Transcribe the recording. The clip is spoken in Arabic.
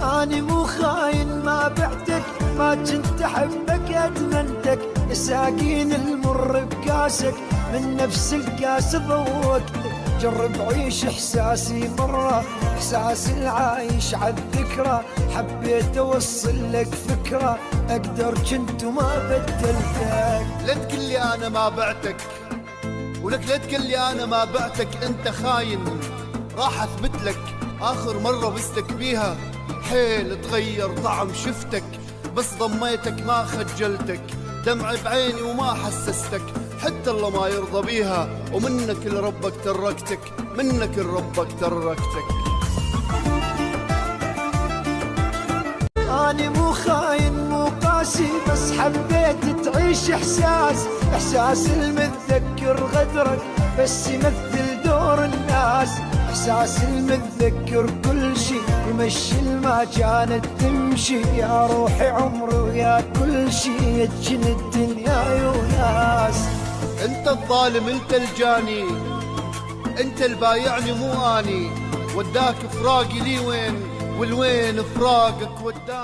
أنا مو خاين ما بعتك، ما كنت أحبك أتمنتك، ساقين المر بكاسك من نفس الكاس ضوقتك. جرب عيش إحساسي مرة، إحساس العايش عالذكرى، حبيت أوصل لك فكرة أقدر كنت وما بدلتك. لا تقلي أنا ما بعتك، ولك لا تقلي أنا ما بعتك، أنت خاين. راح أثبت لك آخر مرة بستك بيها، حيل تغير طعم شفتك، بس ضميتك ما خجلتك، دمع بعيني وما حسستك، حتى الله ما يرضى بيها، ومنك لربك تركتك، منك لربك تركتك. أنا مو خاين مو قاسي، بس حبيت تعيش إحساس المتذكر غدرك، بس يمثل دور الناس، إحساس المتذكر كل شي يمشي ما كانت تمشي، يا روحي عمري ويا كل شي يتجن الدنيا وناس. انت الظالم انت الجاني، انت البايعني مو اني، وداك فراقي لي وين، والوين فراقك وداني.